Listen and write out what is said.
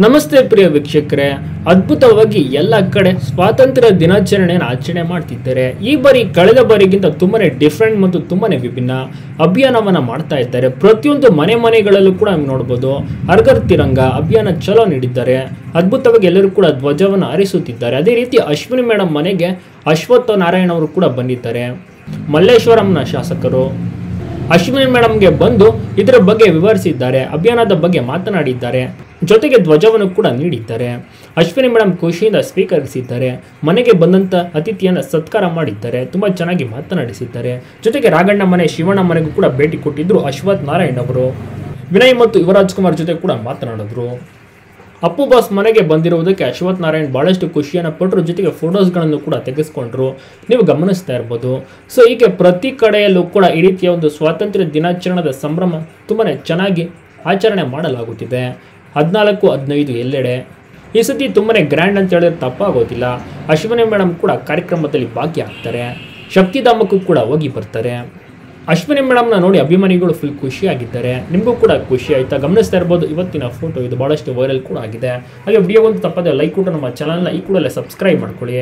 ನಮಸ್ತೆ ಪ್ರಿಯ ವೀಕ್ಷಕರೇ, ಅದ್ಭುತವಾಗಿ ಎಲ್ಲ ಕಡೆ ಸ್ವಾತಂತ್ರ್ಯ ದಿನಾಚರಣೆಯನ್ನು ಆಚರಣೆ ಮಾಡ್ತಿದ್ದಾರೆ. ಈ ಬಾರಿ ಕಳೆದ ಬಾರಿಗಿಂತ ತುಂಬಾನೇ ಡಿಫ್ರೆಂಟ್ ಮತ್ತು ತುಂಬಾನೇ ವಿಭಿನ್ನ ಅಭಿಯಾನವನ್ನ ಮಾಡ್ತಾ ಇದ್ದಾರೆ. ಪ್ರತಿಯೊಂದು ಮನೆಗಳಲ್ಲೂ ಕೂಡ ನೋಡಬಹುದು ಹರ್ ಘರ್ ತಿರಂಗ ಅಭಿಯಾನ ಚಲೋ ನೀಡಿದ್ದಾರೆ. ಅದ್ಭುತವಾಗಿ ಎಲ್ಲರೂ ಕೂಡ ಧ್ವಜವನ್ನು ಹಾರಿಸುತ್ತಿದ್ದಾರೆ. ಅದೇ ರೀತಿ ಅಶ್ವಿನಿ ಮೇಡಮ್ ಮನೆಗೆ ಅಶ್ವತ್ಥ ನಾರಾಯಣ ಅವರು ಕೂಡ ಬಂದಿದ್ದಾರೆ. ಮಲ್ಲೇಶ್ವರಂನ ಶಾಸಕರು ಅಶ್ವಿನಿ ಮೇಡಮ್ಗೆ ಬಂದು ಇದರ ಬಗ್ಗೆ ವಿವರಿಸಿದ್ದಾರೆ, ಅಭಿಯಾನದ ಬಗ್ಗೆ ಮಾತನಾಡಿದ್ದಾರೆ, ಜೊತೆಗೆ ಧ್ವಜವನ್ನು ಕೂಡ ನೀಡಿದ್ದಾರೆ. ಅಶ್ವಿನಿ ಮೇಡಮ್ ಖುಷಿಯಿಂದ ಸ್ವೀಕರಿಸಿದ್ದಾರೆ. ಮನೆಗೆ ಬಂದಂತ ಅತಿಥಿಯನ್ನು ಸತ್ಕಾರ ಮಾಡಿದ್ದಾರೆ, ತುಂಬಾ ಚೆನ್ನಾಗಿ ಮಾತನಾಡಿಸಿದ್ದಾರೆ. ಜೊತೆಗೆ ರಾಘಣ್ಣ ಮನೆ ಶಿವಣ್ಣ ಮನೆಗೂ ಕೂಡ ಭೇಟಿ ಕೊಟ್ಟಿದ್ರು ಅಶ್ವಥ್ ನಾರಾಯಣ್ ಅವರು. ವಿನಯ್ ಮತ್ತು ಯುವರಾಜ್ ಕುಮಾರ್ ಜೊತೆ ಕೂಡ ಮಾತನಾಡಿದ್ರು. ಅಪ್ಪು ಬಾಸ್ ಮನೆಗೆ ಬಂದಿರುವುದಕ್ಕೆ ಅಶ್ವಥ್ ನಾರಾಯಣ್ ಬಹಳಷ್ಟು ಖುಷಿಯನ್ನು ಪಟ್ಟರು. ಜೊತೆಗೆ ಫೋಟೋಸ್ಗಳನ್ನು ಕೂಡ ತೆಗೆಸ್ಕೊಂಡ್ರು, ನೀವು ಗಮನಿಸ್ತಾ ಇರ್ಬೋದು. ಸೊ ಹೀಗೆ ಪ್ರತಿ ಕಡೆಯಲ್ಲೂ ಕೂಡ ಈ ರೀತಿಯ ಒಂದು ಸ್ವಾತಂತ್ರ್ಯ ದಿನಾಚರಣೆದ ಸಂಭ್ರಮ ತುಂಬಾನೇ ಚೆನ್ನಾಗಿ ಆಚರಣೆ ಮಾಡಲಾಗುತ್ತಿದೆ. 14-15 ಎಲ್ಲೆಡೆ ಈ ಸತಿ ತುಂಬಾನೇ ಗ್ರ್ಯಾಂಡ್ ಅಂತ ಹೇಳಿದ್ರೆ ತಪ್ಪಾಗೋದಿಲ್ಲ. ಅಶ್ವಿನಿ ಮೇಡಮ್ ಕೂಡ ಕಾರ್ಯಕ್ರಮದಲ್ಲಿ ಭಾಗಿಯಾಗ್ತಾರೆ, ಶಕ್ತಿಧಾಮಕ್ಕೂ ಕೂಡ ಹೋಗಿ ಬರ್ತಾರೆ. ಅಶ್ವಿನಿ ಮೇಡಮ್ನ ನೋಡಿ ಅಭಿಮಾನಿಗಳು ಫುಲ್ ಖುಷಿಯಾಗಿದ್ದಾರೆ. ನಿಮಗೂ ಕೂಡ ಖುಷಿ ಆಯ್ತಾ? ಗಮನಿಸ್ತಾ ಇರ್ಬೋದು ಇವತ್ತಿನ ಫೋಟೋ, ಇದು ಬಹಳಷ್ಟು ವೈರಲ್ ಕೂಡ ಆಗಿದೆ. ಹಾಗೆ ವಿಡಿಯೋ ಒಂದು ತಪ್ಪದೆ ಲೈಕ್ ಕೊಟ್ಟು ನಮ್ಮ ಚಾನಲ್ನ ಈ ಕೂಡಲೇ ಸಬ್ಸ್ಕ್ರೈಬ್ ಮಾಡ್ಕೊಳ್ಳಿ.